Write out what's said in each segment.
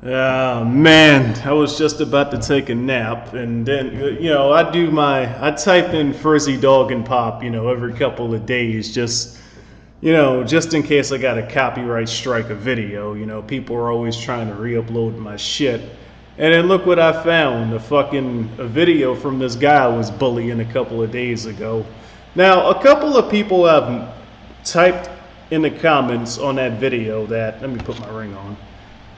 Man, I was just about to take a nap, and then I type in Frizzy Doggenpop, every couple of days, just in case I got a copyright strike a video. People are always trying to re-upload my shit, and then look what I found: a video from this guy I was bullying a couple of days ago. Now, a couple of people have typed in the comments on that video that let me put my ring on.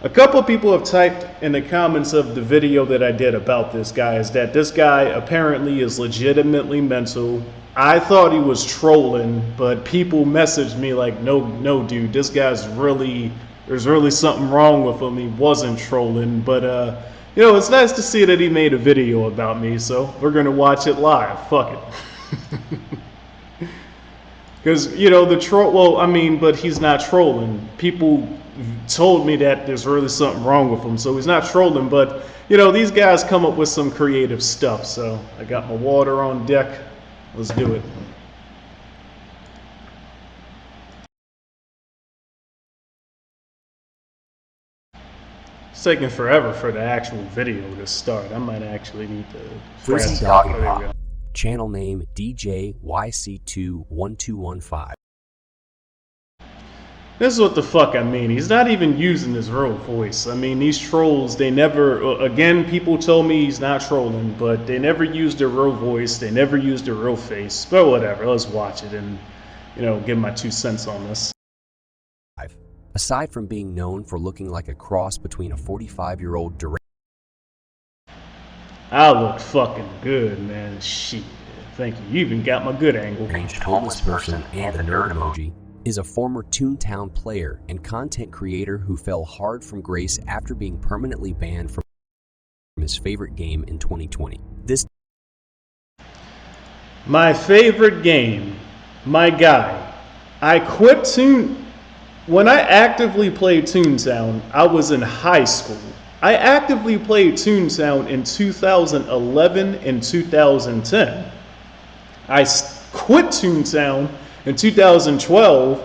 A couple of people have typed in the comments of the video that I did about this guy is that this guy apparently is legitimately mental. I thought he was trolling, but people messaged me like, no, dude, this guy's there's really something wrong with him. He wasn't trolling, but it's nice to see that he made a video about me, so we're gonna watch it live. Fuck it. Because, the troll, but he's not trolling. People told me that there's really something wrong with him, so he's not trolling, but, these guys come up with some creative stuff, so I got my water on deck. Let's do it. It's taking forever for the actual video to start. I might actually need to... Frizzy Doggenpop. Channel name DJYC21215. This is what the fuck I mean. He's not even using his real voice. I mean, these trolls, they never... Again, people told me he's not trolling, but they never used their real voice. They never used their real face. But whatever, let's watch it and, give my 2 cents on this. Aside from being known for looking like a cross between a 45-year-old I look fucking good, man. Shit. Thank you. You even got my good angle. deranged homeless person and the nerd emoji, is a former Toontown player and content creator who fell hard from grace after being permanently banned from his favorite game in 2020. My favorite game, my guy. I quit When I actively played Toontown, I was in high school. I actively played Toontown in 2011 and 2010. I quit Toontown in 2012,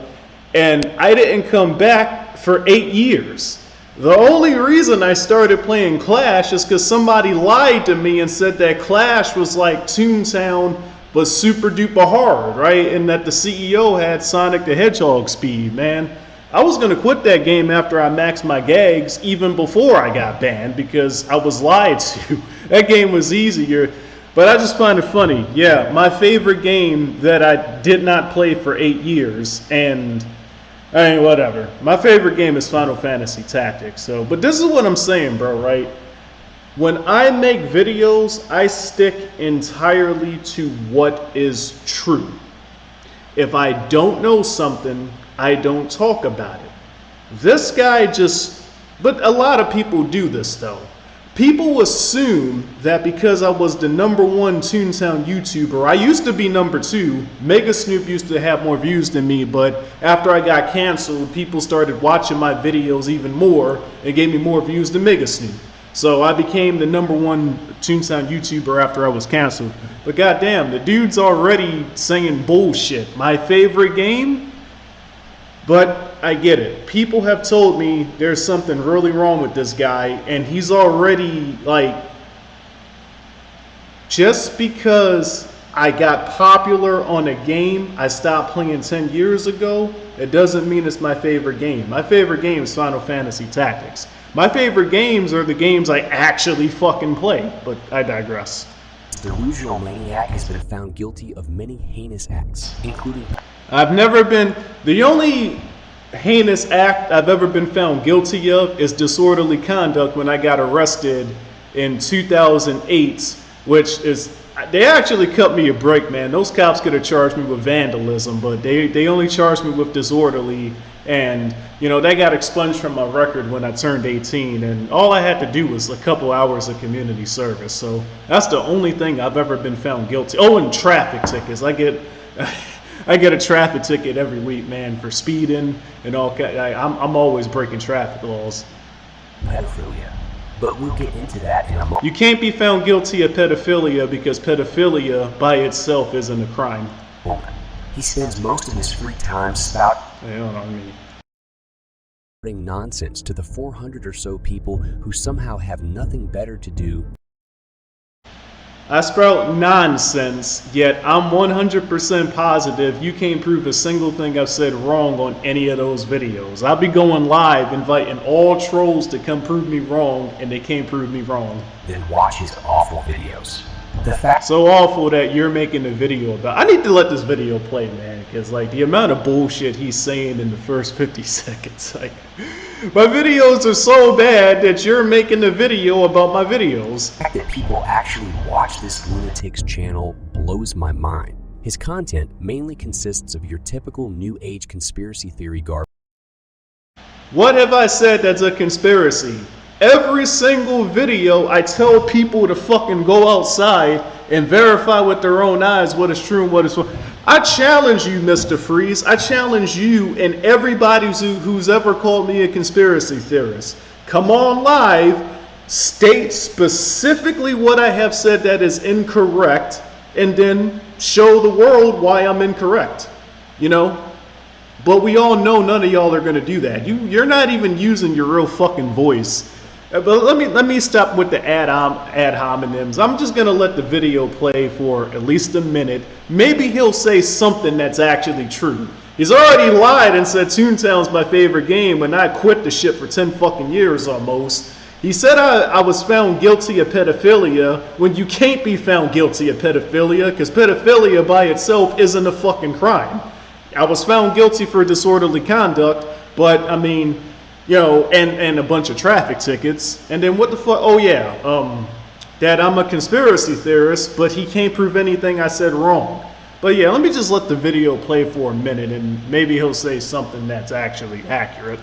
and I didn't come back for 8 years. The only reason I started playing Clash is because somebody lied to me and said that Clash was like Toontown but super duper hard, right? And that the CEO had Sonic the Hedgehog speed, man. I was going to quit that game after I maxed my gags even before I got banned because I was lied to. That game was easier, but I just find it funny. Yeah, my favorite game that I did not play for 8 years, and I mean, whatever. My favorite game is Final Fantasy Tactics. But this is what I'm saying, bro, right? When I make videos, I stick entirely to what is true. If I don't know something, I don't talk about it. This guy but a lot of people do this though. People assume that because I was the #1 Toontown YouTuber, I used to be #2. Mega Snoop used to have more views than me, but after I got canceled, people started watching my videos even more and gave me more views than Mega Snoop. So I became the #1 Toontown YouTuber after I was canceled. But goddamn, the dude's already saying bullshit. My favorite game? But I get it. People have told me there's something really wrong with this guy, and he's already like, just because I got popular on a game I stopped playing 10 years ago, it doesn't mean it's my favorite game. My favorite game is Final Fantasy Tactics. My favorite games are the games I actually fucking play, but I digress. The delusional maniac has been found guilty of many heinous acts, including... The only heinous act I've ever been found guilty of is disorderly conduct when I got arrested in 2008, which is, they actually cut me a break, man. Those cops could have charged me with vandalism, but they only charged me with disorderly, and that got expunged from my record when I turned 18, and all I had to do was a couple hours of community service. So that's the only thing I've ever been found guilty. Oh, and traffic tickets. I get a traffic ticket every week, man, for speeding and all. I'm always breaking traffic laws. Pedophilia. But we'll get into that in a moment. You can't be found guilty of pedophilia because pedophilia by itself isn't a crime. He spends most of his free time spouting. I don't know, nonsense to the 400 or so people who somehow have nothing better to do. I sprout nonsense, yet I'm 100% positive you can't prove a single thing I've said wrong on any of those videos. I'll be going live inviting all trolls to come prove me wrong, and they can't prove me wrong. Then watch his awful videos. The fact So awful that you're making a video about. I need to let this video play, man, because like the amount of bullshit he's saying in the first 50 seconds, like my videos are so bad that you're making a video about my videos. The fact that people actually watch this lunatic's channel blows my mind. His content mainly consists of your typical new age conspiracy theory garbage. What have I said that's a conspiracy? Every single video I tell people to fucking go outside and verify with their own eyes what is true and what is false. I challenge you, Mr. Freeze. I challenge you and everybody who's ever called me a conspiracy theorist. Come on live, state specifically what I have said that is incorrect, and then show the world why I'm incorrect. You know? But we all know none of y'all are going to do that. You're not even using your real fucking voice. But let me stop with the ad hominems. I'm just gonna let the video play for at least a minute. Maybe he'll say something that's actually true. He's already lied and said Toontown's my favorite game when I quit the shit for 10 fucking years almost. He said I was found guilty of pedophilia when you can't be found guilty of pedophilia because pedophilia by itself isn't a fucking crime. I was found guilty for disorderly conduct, but I mean, you know, and a bunch of traffic tickets. And then what the fuck? Oh yeah, that I'm a conspiracy theorist, but he can't prove anything I said wrong. But yeah, let me just let the video play for a minute and maybe he'll say something that's actually accurate.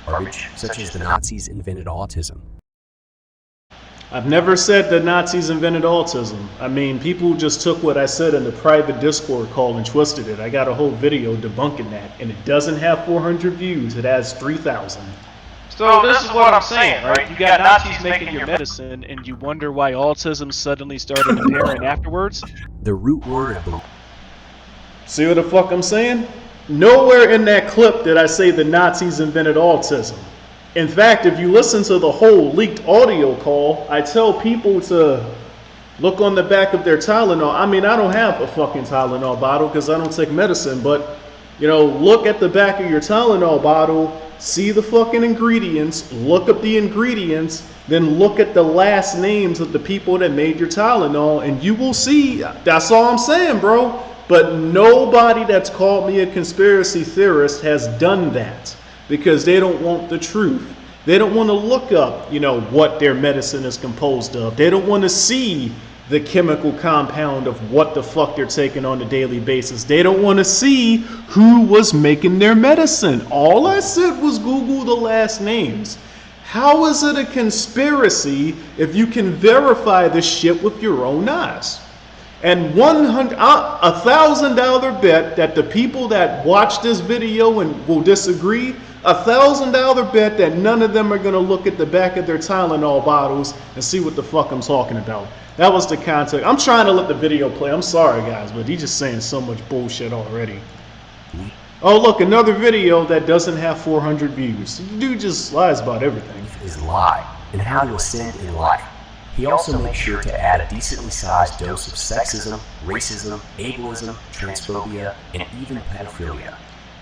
Garbage, such as the Nazis invented autism. I've never said the Nazis invented autism. I mean, people just took what I said in the private Discord call and twisted it. I got a whole video debunking that, and it doesn't have 400 views. It has 3,000. So this is what I'm saying, right? You got Nazis making your medicine, and you wonder why autism suddenly started appearing afterwards? The root word of the... See what the fuck I'm saying? Nowhere in that clip did I say the Nazis invented autism. In fact, if you listen to the whole leaked audio call, I tell people to look on the back of their Tylenol. I mean, I don't have a fucking Tylenol bottle because I don't take medicine, but, you know, look at the back of your Tylenol bottle, see the fucking ingredients, look up the ingredients, then look at the last names of the people that made your Tylenol, and you will see, that's all I'm saying, bro. But nobody that's called me a conspiracy theorist has done that. Because they don't want the truth. They don't want to look up, you know, what their medicine is composed of. They don't want to see the chemical compound of what the fuck they're taking on a daily basis. They don't want to see who was making their medicine. All I said was Google the last names. How is it a conspiracy if you can verify this shit with your own eyes? And $1,000 bet that the people that watch this video and will disagree, $1,000 bet that none of them are going to look at the back of their Tylenol bottles and see what the fuck I'm talking about. That was the context. I'm trying to let the video play. I'm sorry, guys, but he's just saying so much bullshit already. Oh, look, another video that doesn't have 400 views. The dude just lies about everything. Is lie, and how to ascend in life. He also makes sure to add a decently sized dose of sexism, racism, ableism, transphobia, and even pedophilia.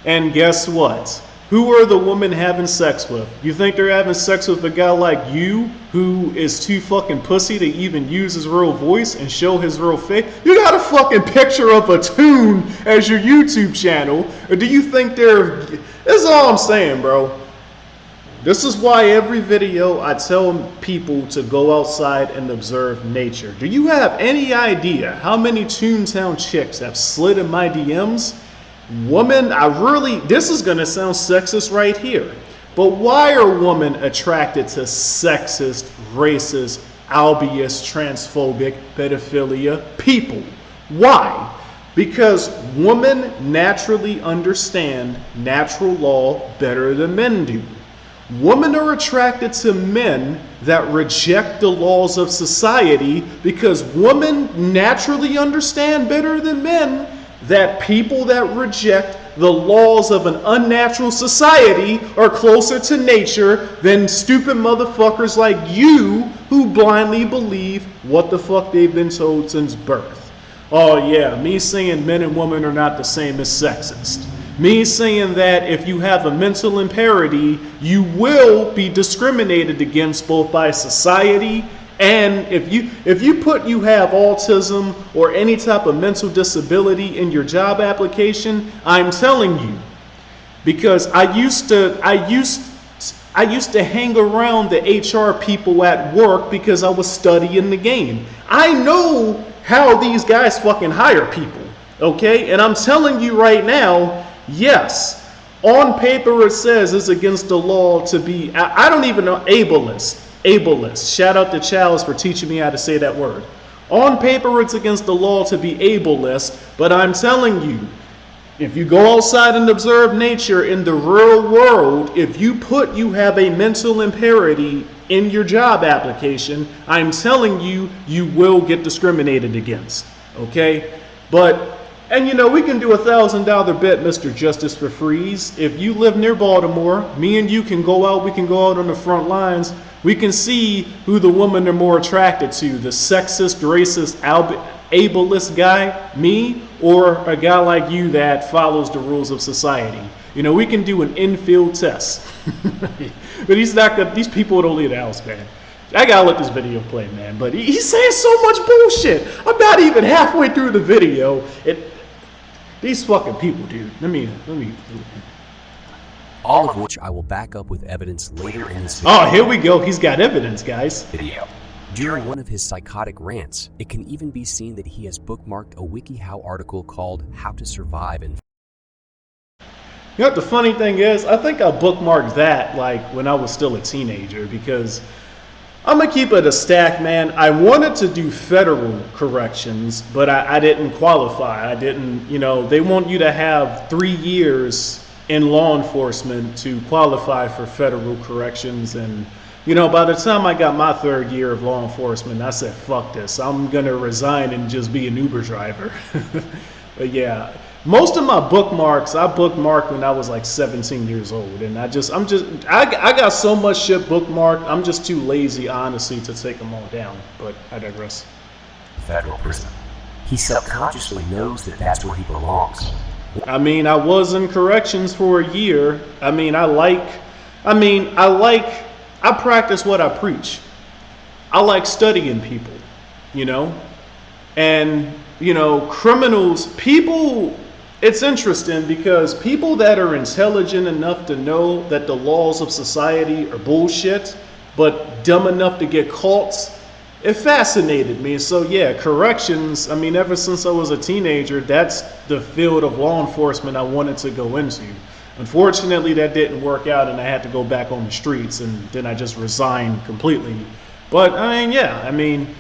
And guess what? Who are the women having sex with? You think they're having sex with a guy like you, who is too fucking pussy to even use his real voice and show his real face? You got a fucking picture of a tune as your YouTube channel, or do you think they're... That's all I'm saying, bro. This is why every video I tell people to go outside and observe nature. Do you have any idea how many Toontown chicks have slid in my DMs? Women, this is gonna sound sexist right here, but why are women attracted to sexist, racist, albeit transphobic, pedophilia people? Why? Because women naturally understand natural law better than men do. Women are attracted to men that reject the laws of society because women naturally understand better than men that people that reject the laws of an unnatural society are closer to nature than stupid motherfuckers like you who blindly believe what the fuck they've been told since birth. Oh yeah, me saying men and women are not the same is sexist. Me saying that if you have a mental impairment, you will be discriminated against both by society, and if you have autism or any type of mental disability in your job application, I'm telling you, because I used to hang around the HR people at work because I was studying the game. I know how these guys fucking hire people, okay? And I'm telling you right now, yes, on paper it says it's against the law to be, I don't even know, ableist. Shout out to Charles for teaching me how to say that word. On paper it's against the law to be ableist, but I'm telling you, if you go outside and observe nature in the real world, if you have a mental impairment in your job application, I'm telling you, you will get discriminated against, okay? But, and you know, we can do $1,000 bet, Mr. Justice for Freeze. If you live near Baltimore, me and you can go out, we can go out on the front lines. We can see who the women are more attracted to, the sexist, racist, ableist guy, me, or a guy like you that follows the rules of society. You know, we can do an infield test. But these people don't leave the house, man. I gotta let this video play, man. But he's saying so much bullshit. I'm not even halfway through the video. These fucking people, dude. Let me. All of which I will back up with evidence later in this video. Oh, here we go. He's got evidence, guys. During one of his psychotic rants, it can even be seen that he has bookmarked a WikiHow article called How to Survive in. You know what the funny thing is? I think I bookmarked that like when I was still a teenager, because I'm gonna keep it a stack, man. I wanted to do federal corrections, but I didn't qualify. I didn't, you know, they want you to have 3 years in law enforcement to qualify for federal corrections. And you know, by the time I got my 3rd year of law enforcement, I said, fuck this, I'm gonna resign and just be an Uber driver. But yeah, most of my bookmarks I bookmarked when I was like 17 years old, and I got so much shit bookmarked, I'm just too lazy, honestly, to take them all down. But I digress. Federal prison. He subconsciously knows that that's where he belongs. I mean, I was in corrections for a year. I practice what I preach. I like studying people, you know? And, you know, people, it's interesting because people that are intelligent enough to know that the laws of society are bullshit, but dumb enough to get caught, it fascinated me. So yeah, corrections, I mean, ever since I was a teenager, that's the field of law enforcement I wanted to go into. Unfortunately, that didn't work out, and I had to go back on the streets, and then I just resigned completely. But I mean, yeah, I mean,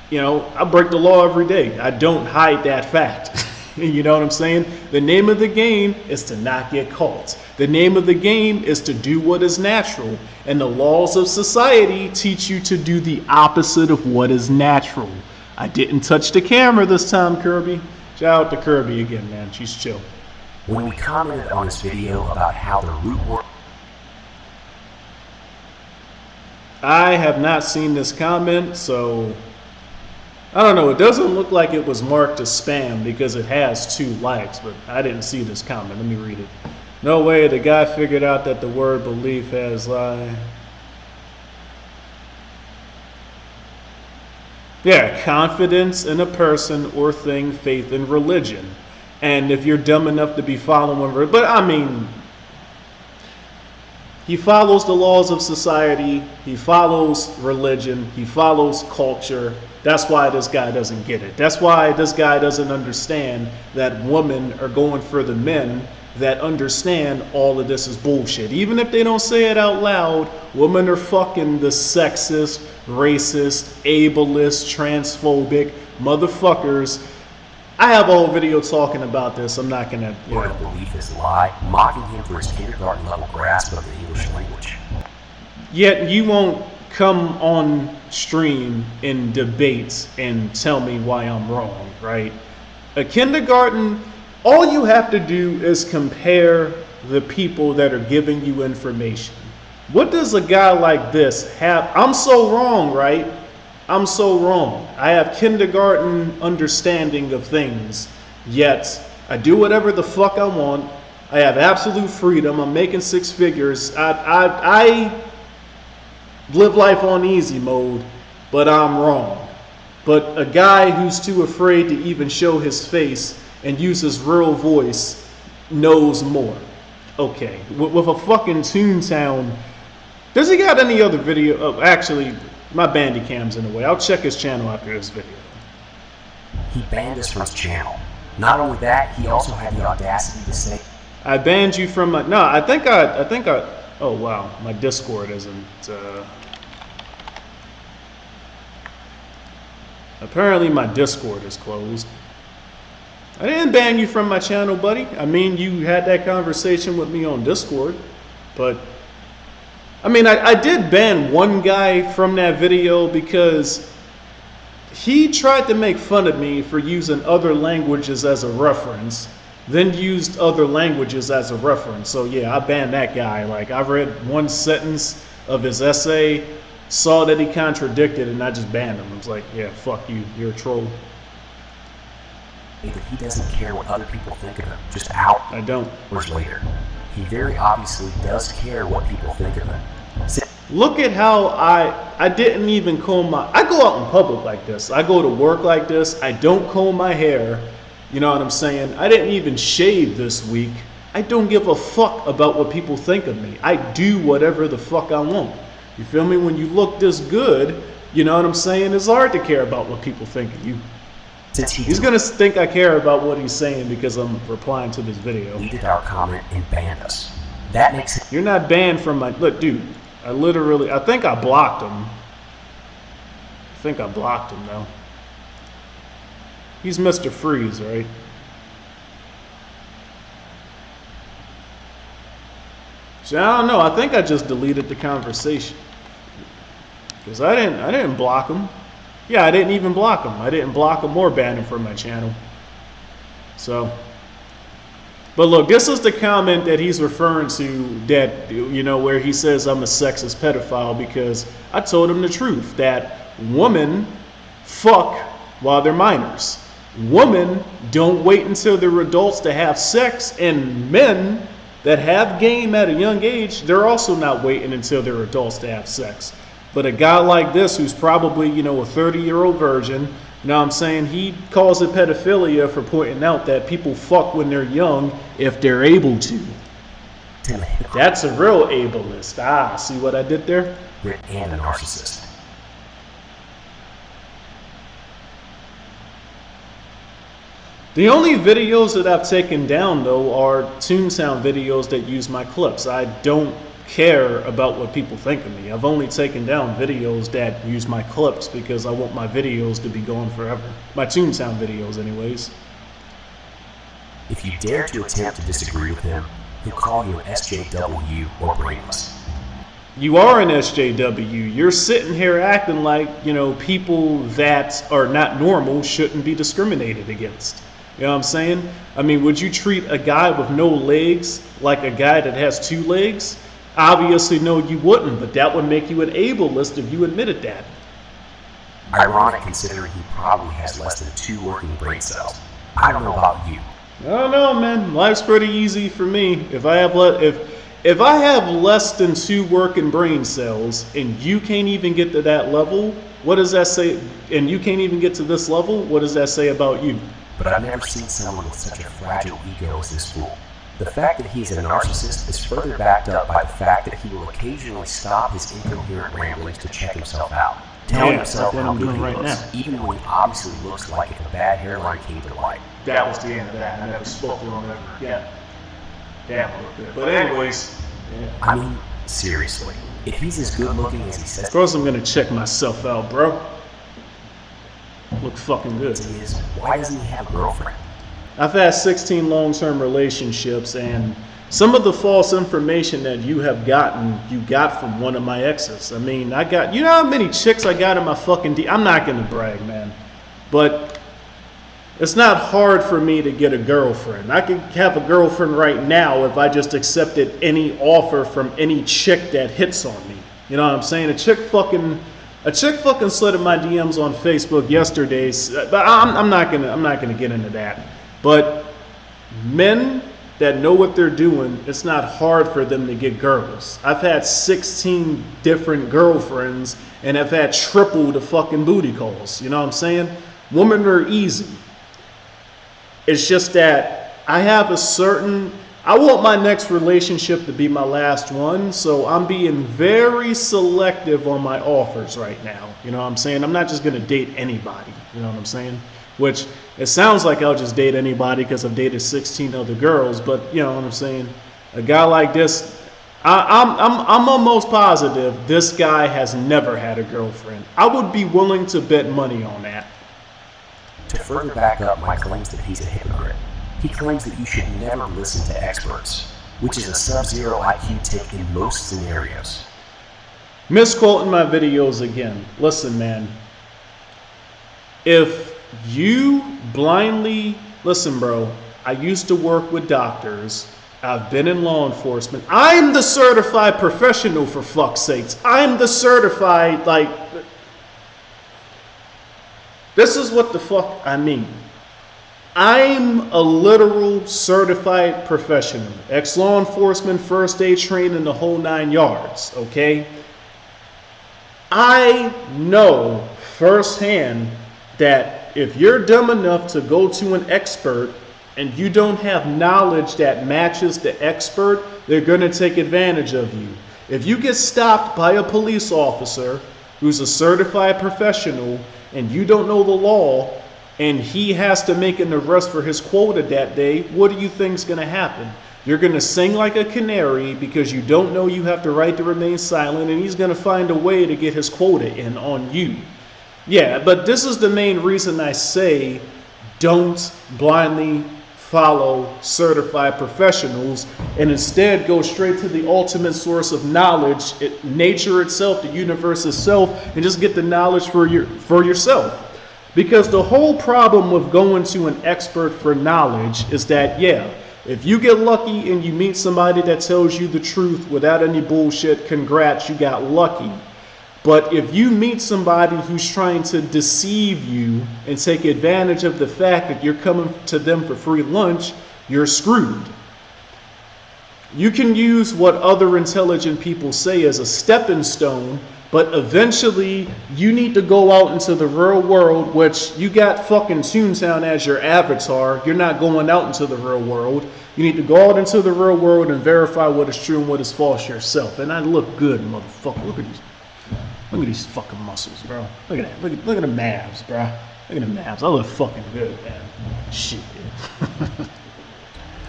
you know, I break the law every day. I don't hide that fact. You know what I'm saying? The name of the game is to not get caught. The name of the game is to do what is natural. And the laws of society teach you to do the opposite of what is natural. I didn't touch the camera this time, Kirby. Shout out to Kirby again, man. She's chill. When we commented on this video about how the root word... I have not seen this comment, so I don't know. It doesn't look like it was marked as spam because it has 2 likes, but I didn't see this comment. Let me read it. No way, the guy figured out that the word belief has lie. Yeah, confidence in a person or thing, faith in religion. And if you're dumb enough to be following, but I mean, he follows the laws of society, he follows religion, he follows culture. That's why this guy doesn't get it. That's why this guy doesn't understand that women are going for the men that understand all of this is bullshit. Even if they don't say it out loud, women are fucking the sexist, racist, ableist, transphobic motherfuckers. I have a whole video talking about this. I'm not gonna. Word of belief is lie, mocking him for his kindergarten level grasp of the English language. Yet you won't come on stream in debates and tell me why I'm wrong, right? A kindergarten, All you have to do is compare the people that are giving you information. What does a guy like this have? I'm so wrong, right? I'm so wrong. I have kindergarten understanding of things, yet I do whatever the fuck I want. I have absolute freedom. I'm making six figures. I live life on easy mode, but I'm wrong. But a guy who's too afraid to even show his face and use his real voice knows more. Okay, with a fucking Toontown. Does he got any other video? Oh, actually, my Bandicam's in the way. I'll check his channel after this video. He banned us from his channel. Not only that, he also had the audacity to say, I banned you from my. No, I think I. Oh wow, my Discord isn't. Apparently, my Discord is closed. I didn't ban you from my channel, buddy. I mean, you had that conversation with me on Discord, but I mean, I did ban one guy from that video because he tried to make fun of me for using other languages as a reference, then used other languages as a reference. So yeah, I banned that guy. Like, I read one sentence of his essay, saw that he contradicted, and I just banned him. I was like, yeah, fuck you, you're a troll. that he doesn't care what other people think of him, just hours I don't. later. He very obviously does care what people think of him. Look at how I didn't even comb my, I go out in public like this. I go to work like this. I don't comb my hair. You know what I'm saying? I didn't even shave this week. I don't give a fuck about what people think of me. I do whatever the fuck I want. You feel me? When you look this good, you know what I'm saying? It's hard to care about what people think of you. Since He's gonna think I care about what he's saying because I'm replying to this video. deleted our comment and banned us. That makes it You're not banned from my, look, dude, I think I blocked him. I think I blocked him though. He's Mr. Freeze, right? So I don't know. I think I just deleted the conversation because I didn't block him. Yeah, I didn't even block him. I didn't block him or ban him from my channel. So, but look, this is the comment that he's referring to, that, you know, where he says I'm a sexist pedophile, because I told him the truth that women fuck while they're minors. Women don't wait until they're adults to have sex, and men that have game at a young age, they're also not waiting until they're adults to have sex. But a guy like this, who's probably, you know, a 30-year-old virgin, you know what I'm saying, he calls it pedophilia for pointing out that people fuck when they're young if they're able to. That's a real ableist. Ah, see what I did there? and a narcissist. The only videos that I've taken down, though, are Toontown videos that use my clips. I don't care about what people think of me. I've only taken down videos that use my clips because I want my videos to be going forever. My Toontown videos, anyways. If you dare to attempt to disagree with him, he'll call you an SJW or brainless. You are an SJW. You're sitting here acting like, you know, people that are not normal shouldn't be discriminated against. You know what I'm saying? I mean, would you treat a guy with no legs like a guy that has two legs? Obviously, no, you wouldn't, but that would make you an ableist if you admitted that. Ironic considering he probably has less than 2 working brain cells. I don't know about you. I don't know, man. Life's pretty easy for me. If I have less than 2 working brain cells and you can't even get to that level, what does that say? And you can't even get to this level, what does that say about you? But I've never seen someone with such a fragile ego as this fool. The fact that he's a narcissist is further backed up by the fact that he will occasionally stop his incoherent ramblings to check himself out, telling himself how good he looks, even when he obviously looks like if a bad hairline came to light. That was the end of that. I never spoke to him ever again. Damn. But anyways, yeah. I mean, seriously, if he's as good looking as he says Of course I'm gonna check myself out, bro. Look fucking good. he is, why doesn't he have a girlfriend? I've had 16 long-term relationships, and some of the false information that you have gotten, you got from one of my exes. I mean, I got, you know how many chicks I got in my fucking I'm not gonna brag, man. But It's not hard for me to get a girlfriend. I could have a girlfriend right now if I just accepted any offer from any chick that hits on me. You know what I'm saying? A chick fucking slid in my DMs on Facebook yesterday, but I'm not gonna get into that. But men that know what they're doing, it's not hard for them to get girls. I've had 16 different girlfriends and I've had triple the fucking booty calls. You know what I'm saying? Women are easy. It's just that I want my next relationship to be my last one, so I'm being very selective on my offers right now. You know what I'm saying? I'm not just going to date anybody. You know what I'm saying? Which, it sounds like I'll just date anybody because I've dated 16 other girls, but you know what I'm saying? A guy like this, I'm almost positive this guy has never had a girlfriend. I would be willing to bet money on that. To further back up my claims that he's a hypocrite, he claims that you should never listen to experts, which is a sub-zero IQ take in most scenarios. Misquoting my videos again. Listen, man. If you blindly... Listen, bro. I used to work with doctors. I've been in law enforcement. I'm the certified professional, for fuck's sakes. I'm the certified, like... This is what the fuck I mean. I'm a literal certified professional. Ex-law enforcement, first aid training, the whole 9 yards, okay? I know firsthand that if you're dumb enough to go to an expert and you don't have knowledge that matches the expert, they're going to take advantage of you. If you get stopped by a police officer who's a certified professional and you don't know the law and he has to make an arrest for his quota that day, what do you think's going to happen? You're going to sing like a canary because you don't know you have the right to remain silent, and he's going to find a way to get his quota in on you. Yeah, but this is the main reason I say don't blindly follow certified professionals and instead go straight to the ultimate source of knowledge, nature itself, the universe itself, and just get the knowledge for yourself. Because the whole problem with going to an expert for knowledge is that, yeah, if you get lucky and you meet somebody that tells you the truth without any bullshit, congrats, you got lucky. But if you meet somebody who's trying to deceive you and take advantage of the fact that you're coming to them for free lunch, you're screwed. You can use what other intelligent people say as a stepping stone, but eventually you need to go out into the real world, which you got fucking Toontown as your avatar. You're not going out into the real world. You need to go out into the real world and verify what is true and what is false yourself. And I look good, motherfucker. Look at these fucking muscles, bro. Look at that. Look at the abs, bro. Look at the abs. I look fucking good, man. Shit.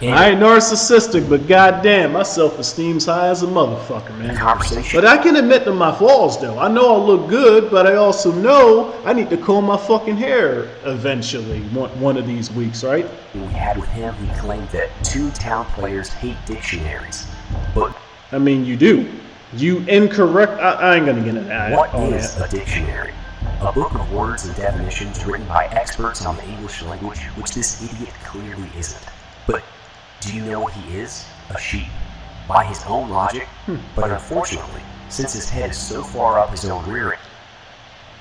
I ain't narcissistic, but goddamn, my self-esteem's high as a motherfucker, man. But I can admit to my flaws, though. I know I look good, but I also know I need to comb my fucking hair eventually, one of these weeks, right? We had with him, he claimed that Toontown players hate dictionaries. But I mean, you do. You incorrect. I ain't gonna get into that. What is a dictionary? A book of words and definitions written by experts on the English language, which this idiot clearly isn't. But do you know what he is? A sheep. By his own logic, but unfortunately, since his head is so far up his own rear end.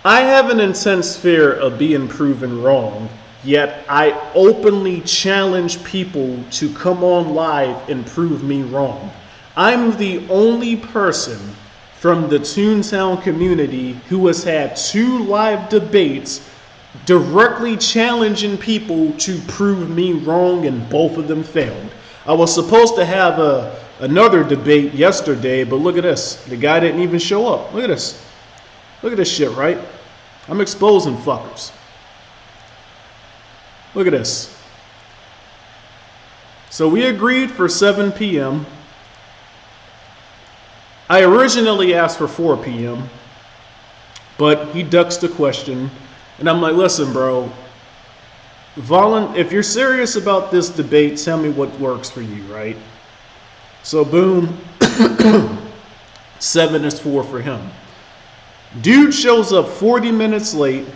I have an intense fear of being proven wrong, yet I openly challenge people to come on live and prove me wrong. I'm the only person from the Toontown community who has had 2 live debates directly challenging people to prove me wrong, and both of them failed. I was supposed to have another debate yesterday, but look at this. The guy didn't even show up. Look at this. Look at this shit, right? I'm exposing fuckers. Look at this. So we agreed for 7 p.m. I originally asked for 4 p.m., but he ducks the question. And I'm like, listen, bro, if you're serious about this debate, tell me what works for you, right? So boom, 7 is 4 for him. Dude shows up 40 minutes late,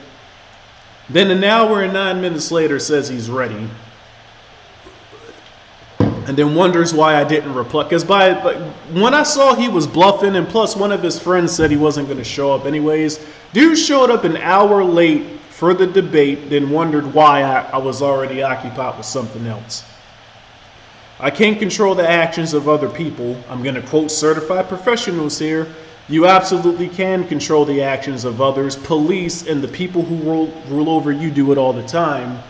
Then an hour and 9 minutes later says he's ready. And then wonders why I didn't reply. Because when I saw he was bluffing, and plus one of his friends said he wasn't going to show up anyways, dude showed up an hour late for the debate, then wondered why I was already occupied with something else. I can't control the actions of other people. I'm going to quote certified professionals here. You absolutely can control the actions of others. Police and the people who rule over you do it all the time.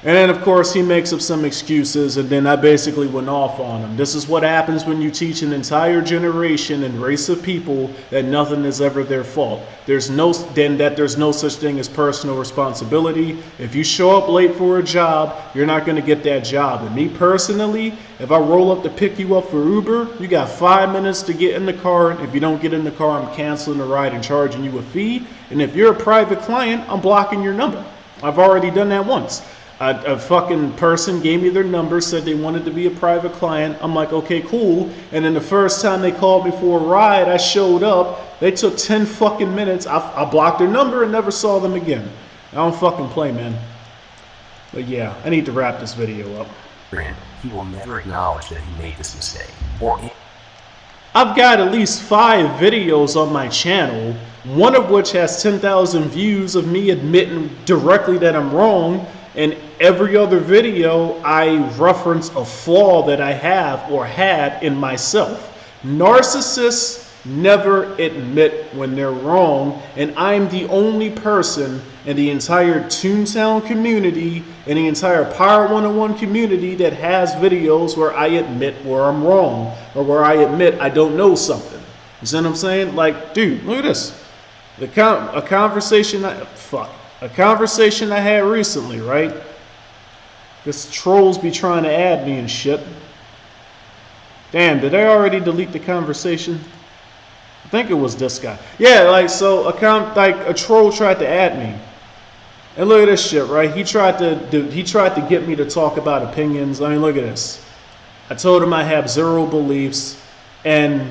And then, of course, he makes up some excuses, and then I basically went off on him. This is what happens when you teach an entire generation and race of people that nothing is ever their fault. There's no such thing as personal responsibility. If you show up late for a job, you're not going to get that job. And me personally, if I roll up to pick you up for Uber, you got 5 minutes to get in the car. If you don't get in the car, I'm canceling the ride and charging you a fee. And if you're a private client, I'm blocking your number. I've already done that once. A fucking person gave me their number, said they wanted to be a private client. I'm like, okay, cool. And then the first time they called me for a ride, I showed up. They took 10 fucking minutes. I blocked their number and never saw them again. I don't fucking play, man. But yeah, I need to wrap this video up. He will never acknowledge that he made this mistake. I've got at least 5 videos on my channel, one of which has 10,000 views of me admitting directly that I'm wrong. And every other video, I reference a flaw that I have or had in myself. Narcissists never admit when they're wrong, and I'm the only person in the entire Toontown community and the entire Power 101 community that has videos where I admit where I'm wrong or where I admit I don't know something. You see what I'm saying? Like, dude, look at this. A conversation I had recently, right? This trolls be trying to add me and shit. Damn, did I already delete the conversation? I think it was this guy. Yeah, like, so a troll tried to add me. And look at this shit, right? He tried to get me to talk about opinions. I mean, look at this. I told him I have 0 beliefs, and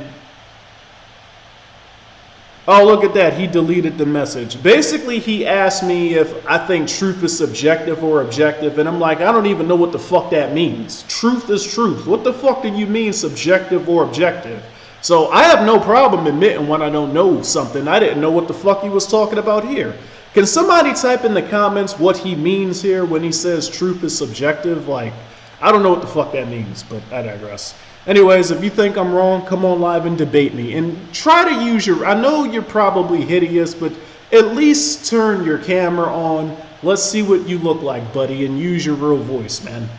oh, look at that. He deleted the message. Basically, he asked me if I think truth is subjective or objective. And I'm like, I don't even know what the fuck that means. Truth is truth. What the fuck do you mean subjective or objective? So I have no problem admitting when I don't know something. I didn't know what the fuck he was talking about here. Can somebody type in the comments what he means here when he says truth is subjective? Like, I don't know what the fuck that means, but I digress. Anyways, if you think I'm wrong, come on live and debate me. And try to use I know you're probably hideous, but at least turn your camera on. Let's see what you look like, buddy, and use your real voice, man.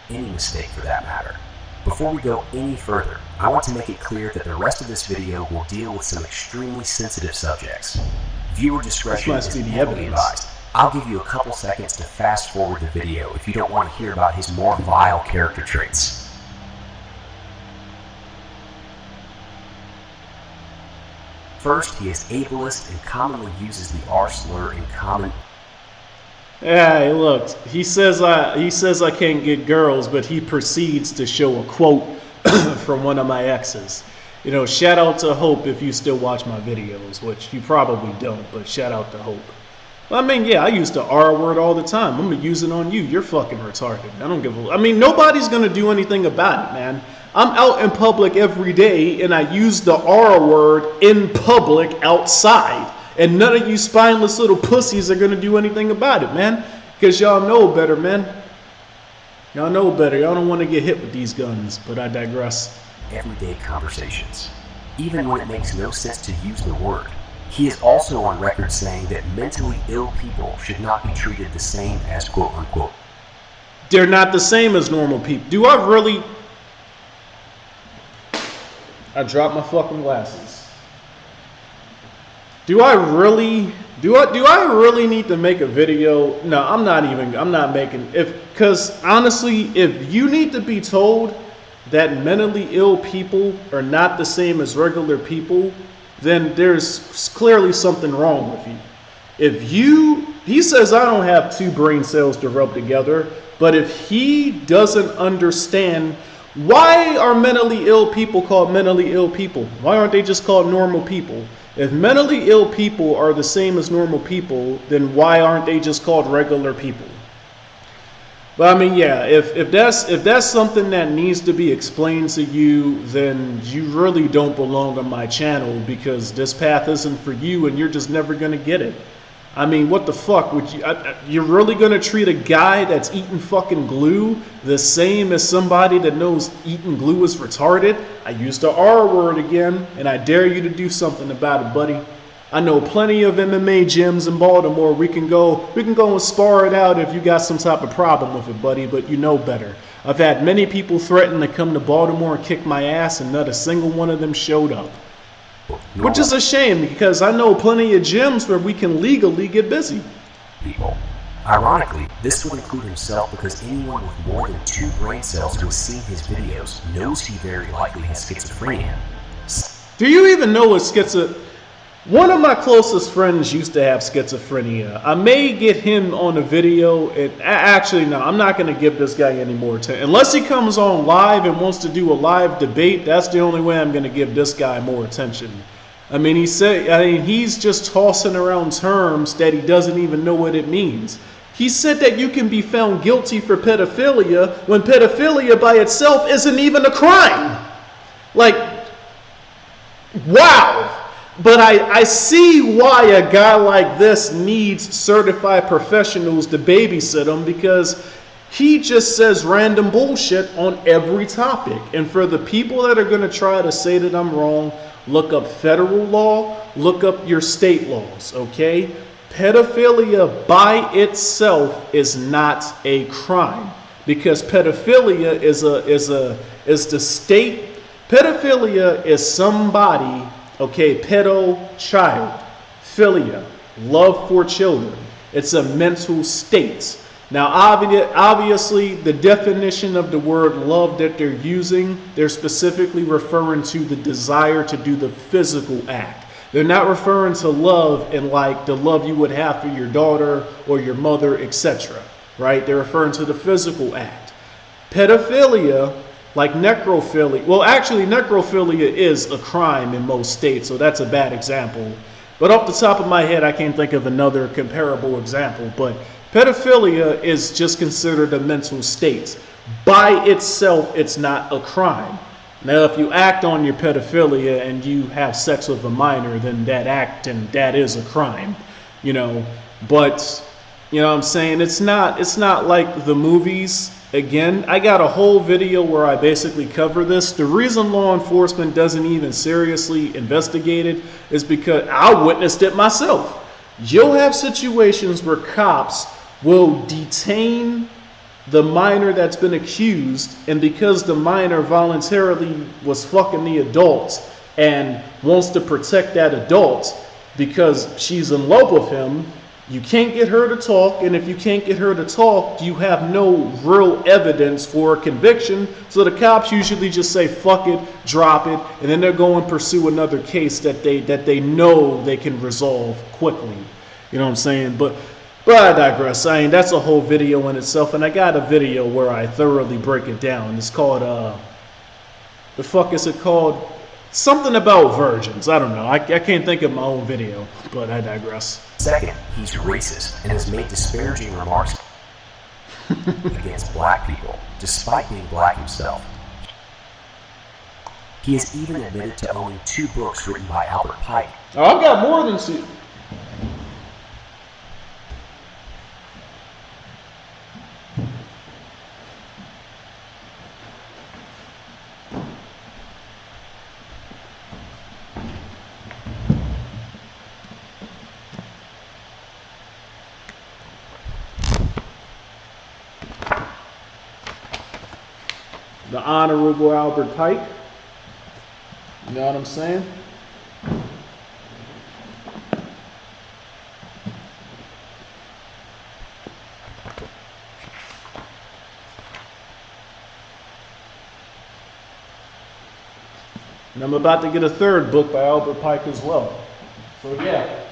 Any mistake for that matter. Before we go any further, I want to make it clear that the rest of this video will deal with some extremely sensitive subjects. Viewer discretion is heavily advised. I'll give you a couple seconds to fast forward the video if you don't want to hear about his more vile character traits. First, he is ableist and commonly uses the R slur in common. Hey, look, he says I can't get girls, but he proceeds to show a quote from one of my exes. You know, shout out to Hope if you still watch my videos, which you probably don't, but shout out to Hope. I mean, yeah, I use the R word all the time. I'm gonna use it on you. You're fucking retarded. I don't give a... I mean, nobody's gonna do anything about it, man. I'm out in public every day, and I use the R word in public outside. And none of you spineless little pussies are gonna do anything about it, man. Because y'all know better, man. Y'all know better. Y'all don't want to get hit with these guns, but I digress. Everyday conversations. Even when it makes no sense to use the word. He is also on record saying that mentally ill people should not be treated the same as quote-unquote. They're not the same as normal people. Do I really... I dropped my fucking glasses. Do I really need to make a video? No, I'm not making... Because honestly, if you need to be told that mentally ill people are not the same as regular people, then there's clearly something wrong with you. He says I don't have 2 brain cells to rub together, but if he doesn't understand, why are mentally ill people called mentally ill people? Why aren't they just called normal people? If mentally ill people are the same as normal people, then why aren't they just called regular people? But I mean, yeah, if that's something that needs to be explained to you, then you really don't belong on my channel, because this path isn't for you and you're just never gonna get it. I mean, what the fuck would you? You're really gonna treat a guy that's eating fucking glue the same as somebody that knows eating glue is retarded? I used the R word again, and I dare you to do something about it, buddy. I know plenty of MMA gyms in Baltimore. We can go and spar it out if you got some type of problem with it, buddy, but you know better. I've had many people threaten to come to Baltimore and kick my ass, and not a single one of them showed up. Which is a shame, because I know plenty of gyms where we can legally get busy. People. Ironically, this would include himself, because anyone with more than 2 brain cells who has seen his videos knows he very likely has schizophrenia. Do you even know what schizophrenia? One of my closest friends used to have schizophrenia. I may get him on a video, and actually no, I'm not going to give this guy any more attention. Unless he comes on live and wants to do a live debate, that's the only way I'm going to give this guy more attention. I mean, he's just tossing around terms that he doesn't even know what it means. He said that you can be found guilty for pedophilia when pedophilia by itself isn't even a crime. Like, wow. But I see why a guy like this needs certified professionals to babysit him, because he just says random bullshit on every topic. And for the people that are going to try to say that I'm wrong, look up federal law, look up your state laws, okay? Pedophilia by itself is not a crime, because pedophilia is the state. Pedophilia is somebody. Okay, pedo, child, philia, love for children. It's a mental state. Now, obviously, the definition of the word love that they're using, they're specifically referring to the desire to do the physical act. They're not referring to love in like the love you would have for your daughter or your mother, etc. Right? They're referring to the physical act. Pedophilia, like necrophilia, well, actually, necrophilia is a crime in most states, so that's a bad example. But off the top of my head, I can't think of another comparable example. But pedophilia is just considered a mental state. By itself, it's not a crime. Now, if you act on your pedophilia and you have sex with a minor, then that is a crime, you know. But, you know what I'm saying? It's not like the movies. Again, I got a whole video where I basically cover this. The reason law enforcement doesn't even seriously investigate it is because I witnessed it myself. You'll have situations where cops will detain the minor that's been accused, and because the minor voluntarily was fucking the adult and wants to protect that adult because she's in love with him, you can't get her to talk, and if you can't get her to talk, you have no real evidence for a conviction, so the cops usually just say fuck it, drop it, and then they'll go and pursue another case that they know they can resolve quickly. You know what I'm saying? But I digress. I mean, that's a whole video in itself, and I got a video where I thoroughly break it down. It's called, the fuck is it called? Something about virgins. I don't know. I can't think of my own video, but I digress. Second, he's racist and has made disparaging remarks against black people, despite being black himself. He has even admitted to owning 2 books written by Albert Pike. Oh, I've got more than 2. The Honorable Albert Pike. You know what I'm saying? And I'm about to get a 3rd book by Albert Pike as well. So yeah,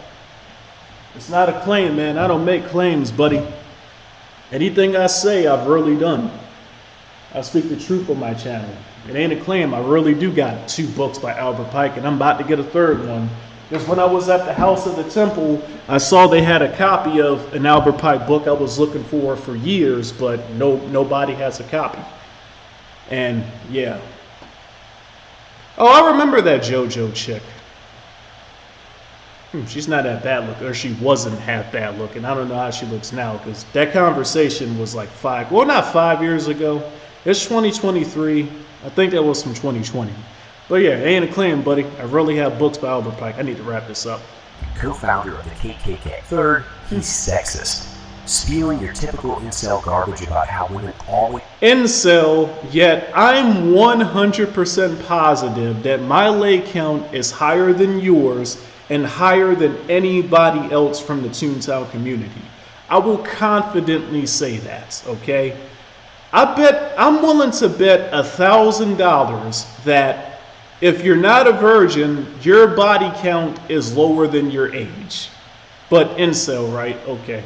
it's not a claim, man. I don't make claims, buddy. Anything I say, I've really done. I speak the truth on my channel. It ain't a claim. I really do got 2 books by Albert Pike, and I'm about to get a 3rd one. Because when I was at the House of the Temple, I saw they had a copy of an Albert Pike book I was looking for years, but nobody has a copy. And yeah. Oh, I remember that JoJo chick. She's not that bad looking, or she wasn't half bad looking. I don't know how she looks now, because that conversation was like not 5 years ago. It's 2023. I think that was from 2020. But yeah, ain't a claim, buddy. I really have books by Albert Pike. I need to wrap this up. Co-founder of the KKK. Third, he's sexist. Spewing your typical incel garbage about how women always... Incel, yet I'm 100% positive that my leg count is higher than yours and higher than anybody else from the Toontown community. I will confidently say that, okay? I'm willing to bet $1,000 that if you're not a virgin, your body count is lower than your age. But incel, right? Okay.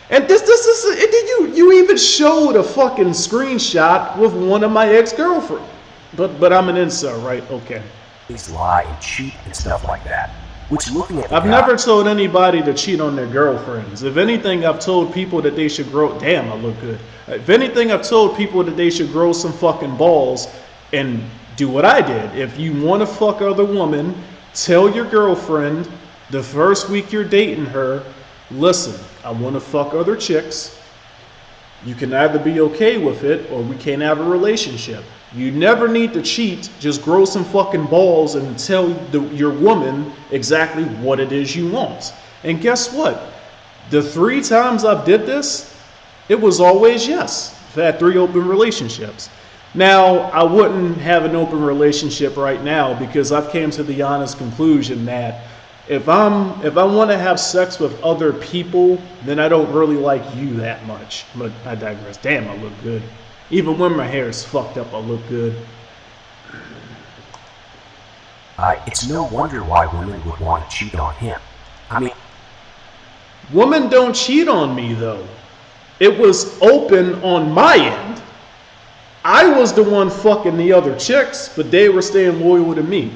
And this is you even showed a fucking screenshot with one of my ex-girlfriends. But I'm an incel, right? Okay. Please lie and cheat and stuff like that. Which, looking at I've never told anybody to cheat on their girlfriends. If anything, I've told people that they should grow... Damn, I look good. If anything, I've told people that they should grow some fucking balls and do what I did. If you want to fuck other women, tell your girlfriend the first week you're dating her, listen, I want to fuck other chicks. You can either be okay with it or we can't have a relationship. You never need to cheat. Just grow some fucking balls and tell your woman exactly what it is you want. And guess what? The 3 times I've did this, it was always yes. I've had 3 open relationships. Now, I wouldn't have an open relationship right now because I've came to the honest conclusion that if I want to have sex with other people, then I don't really like you that much. But I digress. Damn, I look good. Even when my hair is fucked up, I look good. It's no wonder why women would want to cheat on him. I mean... Women don't cheat on me, though. It was open on my end. I was the one fucking the other chicks, but they were staying loyal to me.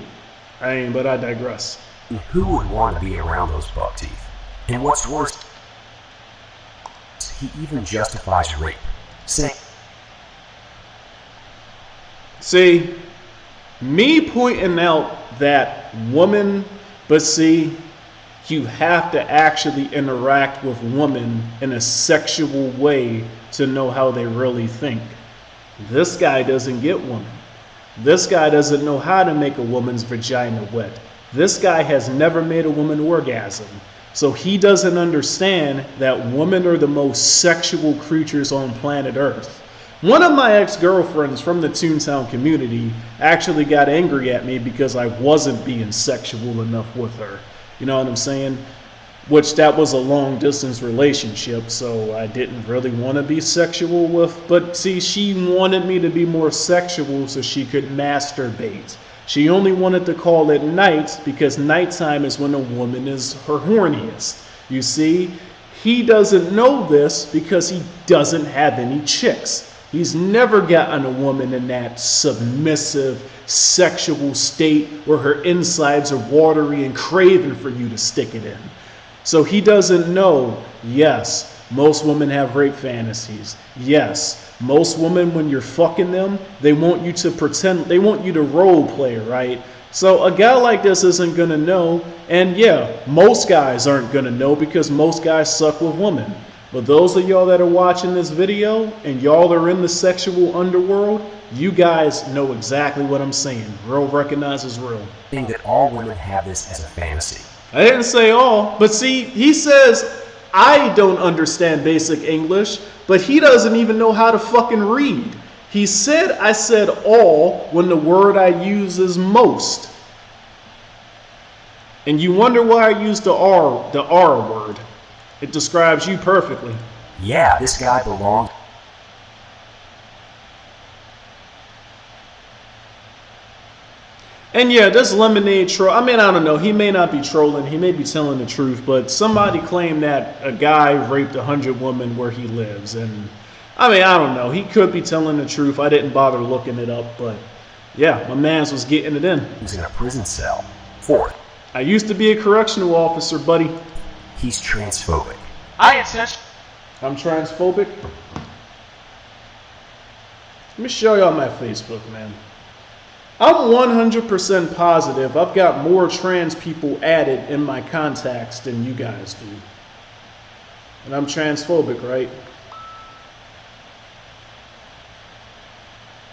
But I digress. Who would want to be around those buck teeth? And what's worse, he even justifies rape. See, me pointing out that woman, but see, you have to actually interact with women in a sexual way to know how they really think. This guy doesn't get women. This guy doesn't know how to make a woman's vagina wet. This guy has never made a woman orgasm. So he doesn't understand that women are the most sexual creatures on planet Earth. One of my ex-girlfriends from the Toontown community actually got angry at me because I wasn't being sexual enough with her. You know what I'm saying? Which that was a long distance relationship, so I didn't really want to be sexual with. But see, she wanted me to be more sexual so she could masturbate. She only wanted to call it night because nighttime is when a woman is her horniest. You see, he doesn't know this because he doesn't have any chicks. He's never gotten a woman in that submissive, sexual state where her insides are watery and craving for you to stick it in. So he doesn't know, yes, most women have rape fantasies. Yes, most women, when you're fucking them, they want you to pretend, they want you to role play, right? So a guy like this isn't gonna know, and yeah, most guys aren't gonna know because most guys suck with women. But those of y'all that are watching this video and y'all are in the sexual underworld, you guys know exactly what I'm saying. Real recognizes real. I think that all women have this as a fantasy. I didn't say all, but see, he says, I don't understand basic English, but he doesn't even know how to fucking read. He said I said all when the word I use is most. And you wonder why I used the R word. It describes you perfectly. Yeah, this guy belongs. And yeah, this lemonade troll, I mean, I don't know. He may not be trolling. He may be telling the truth. But somebody claimed that a guy raped 100 women where he lives. And I mean, I don't know. He could be telling the truth. I didn't bother looking it up. But yeah, my man's was getting it in. He's in a prison cell. Fourth, I used to be a correctional officer, buddy. He's transphobic. I'm transphobic? Let me show y'all my Facebook, man. I'm 100% positive I've got more trans people added in my contacts than you guys do. And I'm transphobic, right?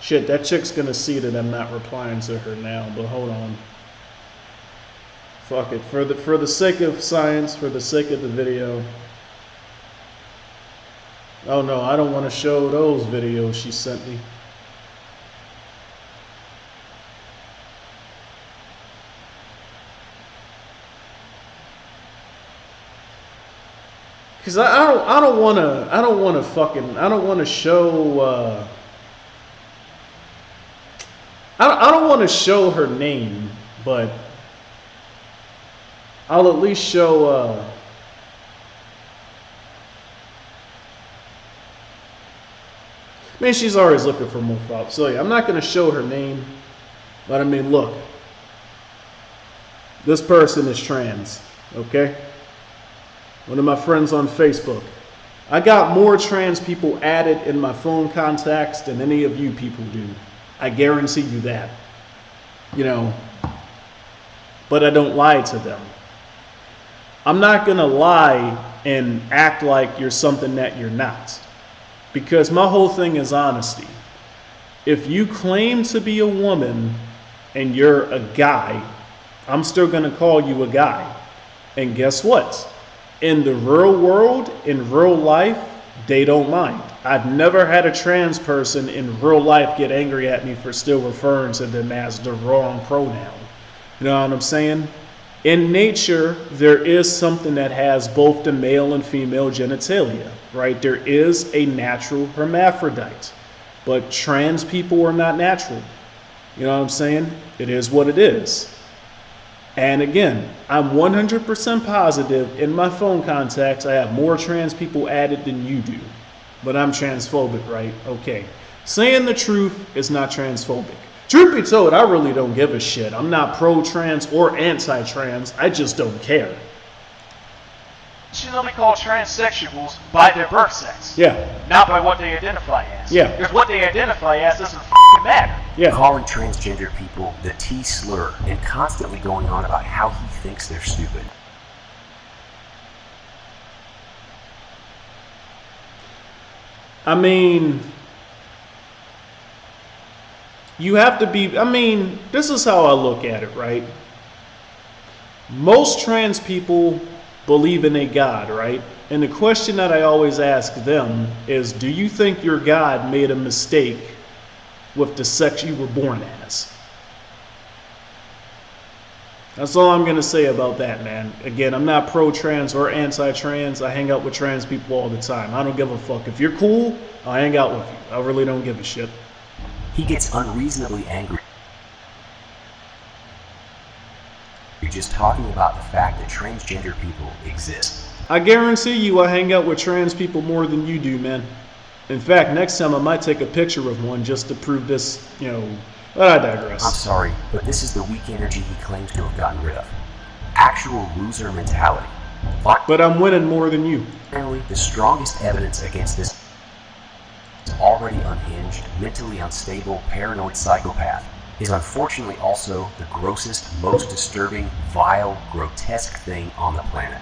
Shit, that chick's gonna see that I'm not replying to her now, but hold on. Fuck it. For the sake of science, for the sake of the video. Oh no, I don't want to show those videos she sent me. Cause I don't want to show I don't want to show her name, but I'll at least show I mean, she's always looking for more props. So yeah, I'm not going to show her name, but I mean, look, this person is trans, okay? One of my friends on Facebook. I got more trans people added in my phone contacts than any of you people do. I guarantee you that. You know, but I don't lie to them. I'm not going to lie and act like you're something that you're not. Because my whole thing is honesty. If you claim to be a woman and you're a guy, I'm still going to call you a guy. And guess what? In the real world, in real life, they don't mind. I've never had a trans person in real life get angry at me for still referring to them as the wrong pronoun. You know what I'm saying? In nature, there is something that has both the male and female genitalia, right? There is a natural hermaphrodite, but trans people are not natural. You know what I'm saying? It is what it is. And again, I'm 100% positive in my phone contacts I have more trans people added than you do. But I'm transphobic, right? Okay. Saying the truth is not transphobic. Truth be told, I really don't give a shit. I'm not pro-trans or anti-trans. I just don't care. Should only call transsexuals by their birth sex. Yeah. Not by what they identify as. Yeah. Because what they identify as doesn't f***ing matter. Yeah. Calling transgender people the T slur and constantly going on about how he thinks they're stupid. I mean, you have to be, I mean, this is how I look at it, right? Most trans people believe in a God, right? And the question that I always ask them is, do you think your God made a mistake with the sex you were born as? That's all I'm going to say about that, man. Again, I'm not pro-trans or anti-trans. I hang out with trans people all the time. I don't give a fuck. If you're cool, I'll hang out with you. I really don't give a shit. He gets unreasonably angry. You're just talking about the fact that transgender people exist. I guarantee you I hang out with trans people more than you do, man. In fact, next time I might take a picture of one just to prove this, you know, but I digress. I'm sorry, but this is the weak energy he claims to have gotten rid of. Actual loser mentality. But I'm winning more than you. Apparently, the strongest evidence against this already unhinged, mentally unstable, paranoid psychopath is unfortunately also the grossest, most disturbing, vile, grotesque thing on the planet,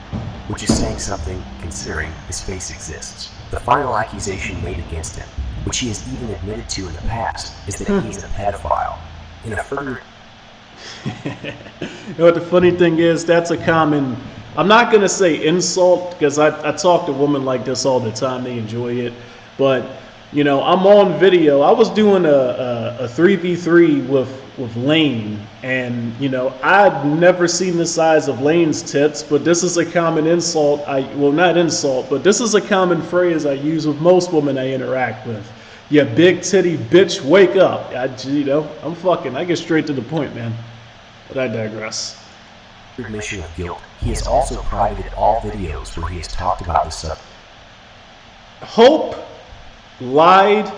which is saying something considering his face exists. The final accusation made against him, which he has even admitted to in the past, is that he's a pedophile. In a further... You know what the funny thing is? That's a common, I'm not going to say insult, because I talk to women like this all the time. They enjoy it. But, you know, I'm on video. I was doing a 3v3 with Lane. And, you know, I'd never seen the size of Lane's tits. But this is a common insult. Well, not insult, but this is a common phrase I use with most women I interact with. Yeah, big titty bitch, wake up. I get straight to the point, man. But I digress. Admission of guilt. He has also privated all videos where he has talked about the subject. Hope lied,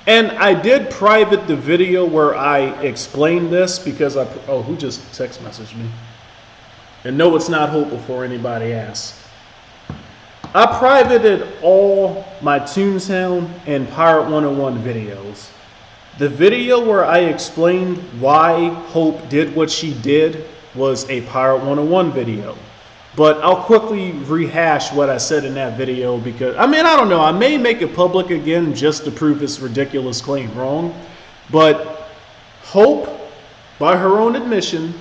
and I did private the video where I explained this because who just text messaged me? And no, it's not Hope before anybody asks. I privated all my Toontown and Pirate 101 videos. The video where I explained why Hope did what she did was a Pirate 101 video. But I'll quickly rehash what I said in that video because, I don't know, I may make it public again just to prove this ridiculous claim wrong. But Hope, by her own admission,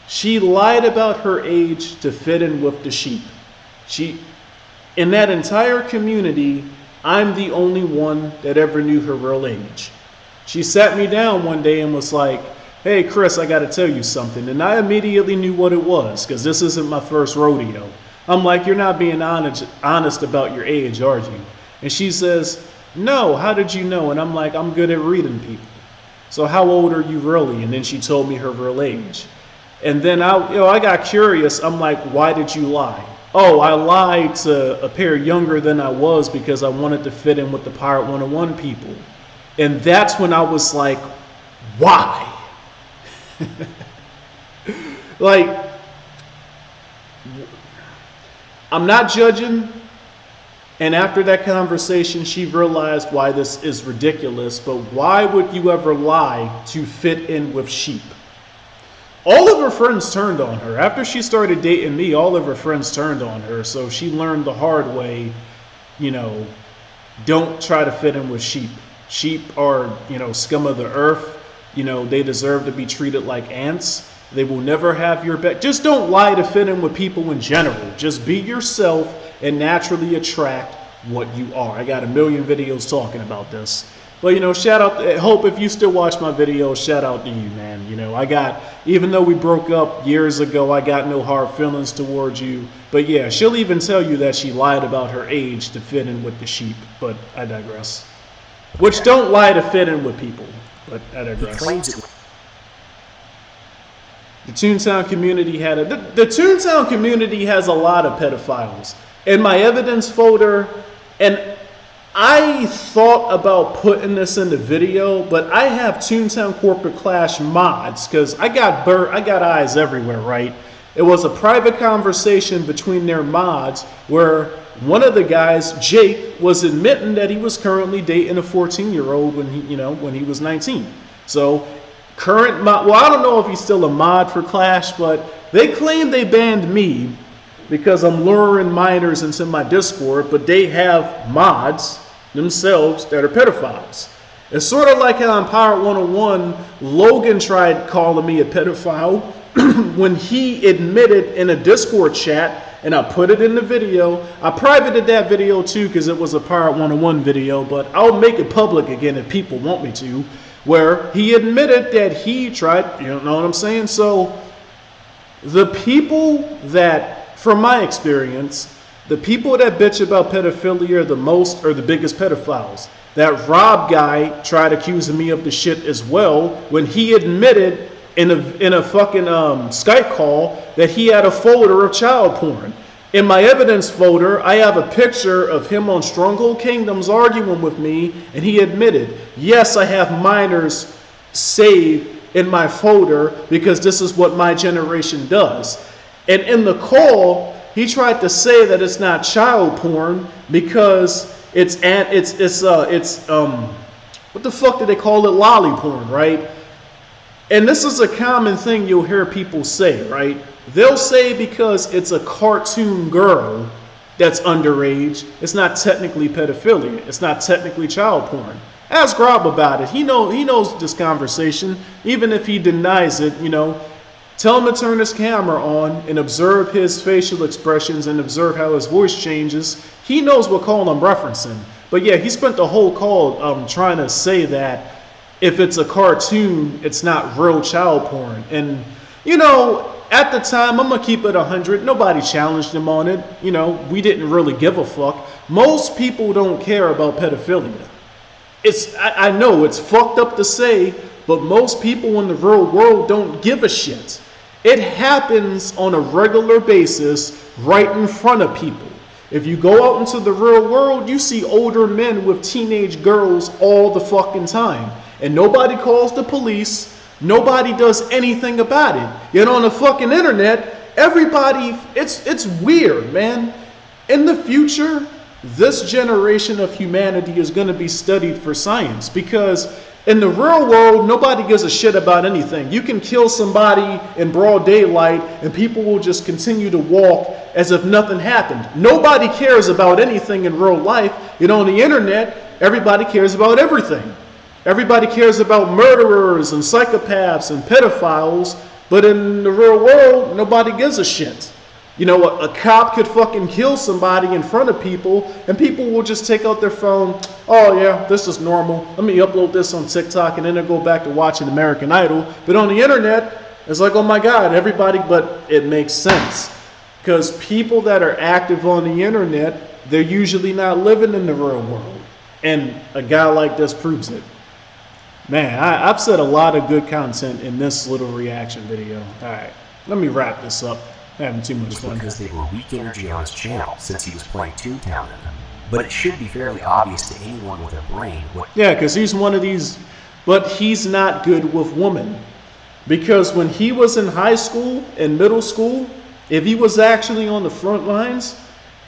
she lied about her age to fit in with the sheep. In that entire community, I'm the only one that ever knew her real age. She sat me down one day and was like, "Hey Chris, I gotta tell you something." And I immediately knew what it was, because this isn't my first rodeo. I'm like, "You're not being honest about your age, are you?" And she says, "No, how did you know?" And I'm like, "I'm good at reading people. So how old are you really?" And then she told me her real age. And then I got curious. I'm like, "Why did you lie?" "Oh, I lied to appear younger than I was because I wanted to fit in with the Pirate 101 people." And that's when I was like, why? Like, I'm not judging. And after that conversation, she realized why this is ridiculous. But why would you ever lie to fit in with sheep? All of her friends turned on her. After she started dating me, all of her friends turned on her. So she learned the hard way, don't try to fit in with sheep. Sheep are, scum of the earth. They deserve to be treated like ants. They will never have your back. Just don't lie to fit in with people in general. Just be yourself and naturally attract what you are. I got a million videos talking about this. But, shout out, Hope, if you still watch my videos, shout out to you, man. Even though we broke up years ago, I got no hard feelings towards you. But yeah, she'll even tell you that she lied about her age to fit in with the sheep. But I digress. Which don't lie to fit in with people. But I digress. The Toontown community the Toontown community has a lot of pedophiles. In my evidence folder, and I thought about putting this in the video, but I have Toontown Corporate Clash mods because I got eyes everywhere, right? It was a private conversation between their mods where one of the guys, Jake, was admitting that he was currently dating a 14-year-old when he was 19. So current mod, well, I don't know if he's still a mod for Clash, but they claim they banned me because I'm luring minors into my Discord, but they have mods themselves that are pedophiles. It's sort of like how in Pirate 101, Logan tried calling me a pedophile when he admitted in a Discord chat, and I put it in the video. I privated that video too because it was a Pirate 101 video, but I'll make it public again if people want me to, where he admitted that he tried, you know what I'm saying? So the people that, from my experience, the people that bitch about pedophilia the most are the biggest pedophiles. That Rob guy tried accusing me of the shit as well when he admitted in a fucking Skype call that he had a folder of child porn. In my evidence folder, I have a picture of him on Stronghold Kingdoms arguing with me, and he admitted, yes, I have minors saved in my folder because this is what my generation does. And in the call, he tried to say that it's not child porn because it's what the fuck do they call it? Lolly porn, right? And this is a common thing you'll hear people say, right? They'll say because it's a cartoon girl that's underage, it's not technically pedophilia. It's not technically child porn. Ask Rob about it. He knows this conversation. Even if he denies it, tell him to turn his camera on and observe his facial expressions and observe how his voice changes. He knows what call I'm referencing. But yeah, he spent the whole call trying to say that if it's a cartoon, it's not real child porn. And, at the time, I'm going to keep it 100. Nobody challenged him on it. We didn't really give a fuck. Most people don't care about pedophilia. I know it's fucked up to say, but most people in the real world don't give a shit. It happens on a regular basis right in front of people. If you go out into the real world, you see older men with teenage girls all the fucking time. And nobody calls the police. Nobody does anything about it. Yet on the fucking internet, everybody, it's weird, man. In the future, this generation of humanity is going to be studied for science, because in the real world, nobody gives a shit about anything. You can kill somebody in broad daylight and people will just continue to walk as if nothing happened. Nobody cares about anything in real life. You know, on the internet, everybody cares about everything. Everybody cares about murderers and psychopaths and pedophiles, but in the real world, nobody gives a shit. You know, a cop could fucking kill somebody in front of people, and people will just take out their phone. Oh yeah, this is normal. Let me upload this on TikTok, and then they'll go back to watching American Idol. But on the internet, it's like, oh my God, everybody, but it makes sense. Because people that are active on the internet, they're usually not living in the real world. And a guy like this proves it. Man, I've said a lot of good content in this little reaction video. All right, let me wrap this up. I'm having too much fun. Because they were weak energy on his channel since he was playing Toontown in them. But it should be fairly obvious to anyone with a brain what... Yeah, because he's one of these, but he's not good with women. Because when he was in high school and middle school, if he was actually on the front lines,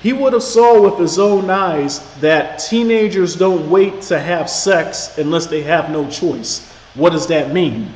he would have saw with his own eyes that teenagers don't wait to have sex unless they have no choice. What does that mean?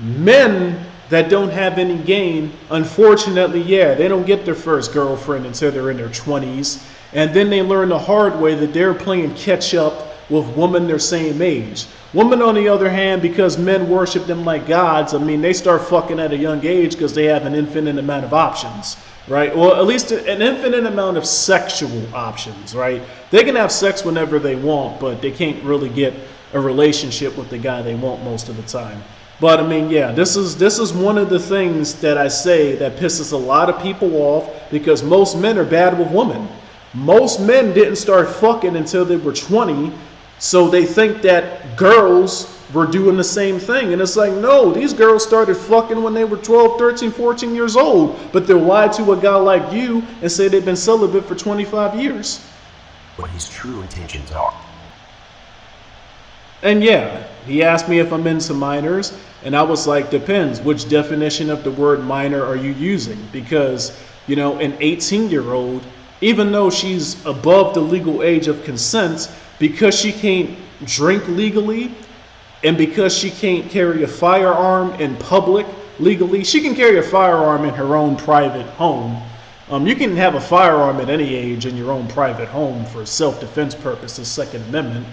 Men that don't have any game, unfortunately, yeah, they don't get their first girlfriend until they're in their 20s. And then they learn the hard way that they're playing catch up with women their same age. Women, on the other hand, because men worship them like gods, I mean, they start fucking at a young age because they have an infinite amount of options. Right? Well, at least an infinite amount of sexual options, right? They can have sex whenever they want, but they can't really get a relationship with the guy they want most of the time. But I mean, yeah, this is one of the things that I say that pisses a lot of people off, because most men are bad with women. Most men didn't start fucking until they were 20, so they think that girls were doing the same thing. And it's like, no, these girls started fucking when they were 12, 13, 14 years old. But they'll lie to a guy like you and say they've been celibate for 25 years. What his true intentions are. And yeah, he asked me if I'm into minors, and I was like, depends. Which definition of the word minor are you using? Because, you know, an 18-year-old, even though she's above the legal age of consent, because she can't drink legally, and because she can't carry a firearm in public legally, she can carry a firearm in her own private home. You can have a firearm at any age in your own private home for self-defense purposes, Second Amendment.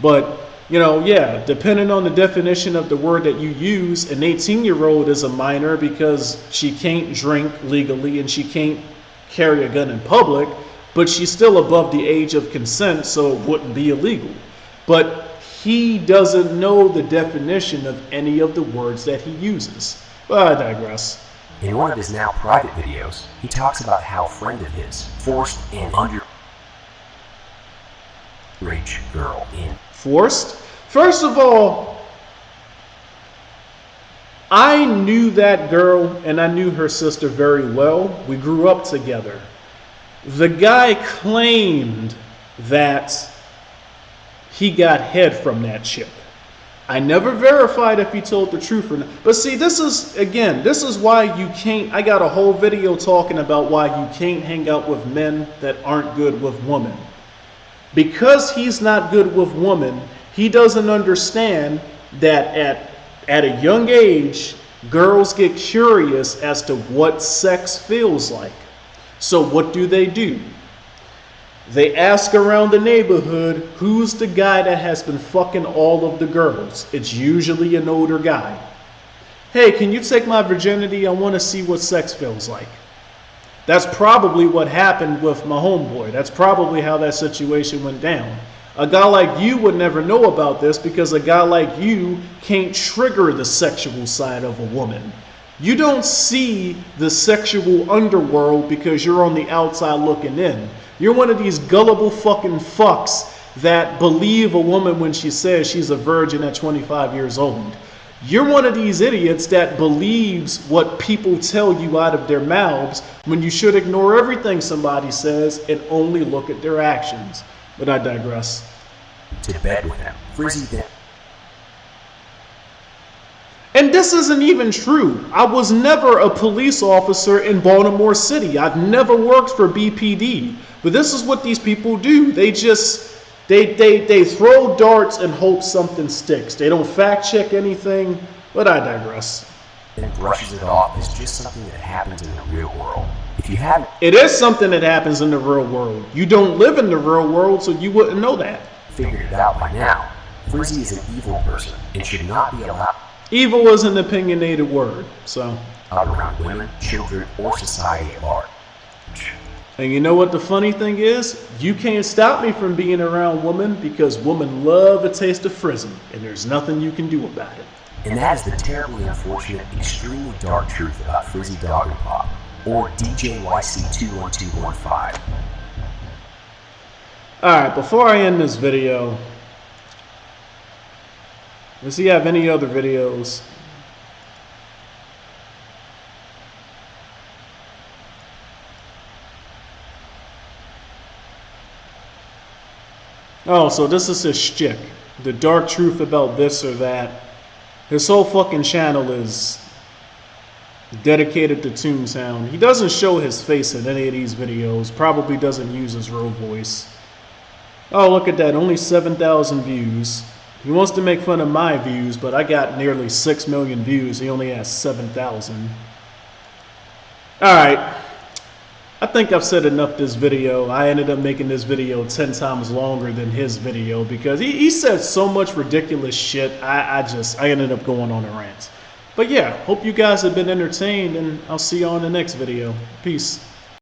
But, you know, yeah, depending on the definition of the word that you use, an 18-year-old is a minor because she can't drink legally and she can't carry a gun in public, but she's still above the age of consent, so it wouldn't be illegal. But he doesn't know the definition of any of the words that he uses. But I digress. In one of his now private videos, he talks about how a friend of his forced an underage girl in. Forced? First of all, I knew that girl and I knew her sister very well. We grew up together. The guy claimed that he got head from that chick. I never verified if he told the truth or not. But see, this is, again, this is why you can't, I got a whole video talking about why you can't hang out with men that aren't good with women. Because he's not good with women, he doesn't understand that at a young age, girls get curious as to what sex feels like. So what do? They ask around the neighborhood, who's the guy that has been fucking all of the girls? It's usually an older guy. Hey, can you take my virginity? I want to see what sex feels like. That's probably what happened with my homeboy. That's probably how that situation went down. A guy like you would never know about this because a guy like you can't trigger the sexual side of a woman. You don't see the sexual underworld because you're on the outside looking in. You're one of these gullible fucking fucks that believe a woman when she says she's a virgin at 25 years old. You're one of these idiots that believes what people tell you out of their mouths when you should ignore everything somebody says and only look at their actions. But I digress. To bed with him. Frizzy And this isn't even true. I was never a police officer in Baltimore City. I've never worked for BPD. But this is what these people do. They just, they throw darts and hope something sticks. They don't fact check anything, but I digress. And brushes it off as just something that happens in the real world. If you haven't It is something that happens in the real world. You don't live in the real world, so you wouldn't know that. figured it out by now, Frizzy is an evil person and should not be allowed Evil is an opinionated word, so. around women, children, or society at large. And you know what the funny thing is? You can't stop me from being around women because women love a taste of Frizzy, and there's nothing you can do about it. And that is the terribly unfortunate, extremely dark truth about Frizzy Doggenpop, or DJYC21215. Alright, before I end this video, does he have any other videos? Oh, so this is his shtick. The dark truth about this or that. His whole fucking channel is dedicated to Toontown. He doesn't show his face in any of these videos. Probably doesn't use his real voice. Oh, look at that. Only 7,000 views. He wants to make fun of my views, but I got nearly 6 million views. He only has 7,000. Alright. I think I've said enough this video. I ended up making this video 10 times longer than his video because he said so much ridiculous shit. I ended up going on a rant. But yeah, hope you guys have been entertained, and I'll see you on the next video. Peace.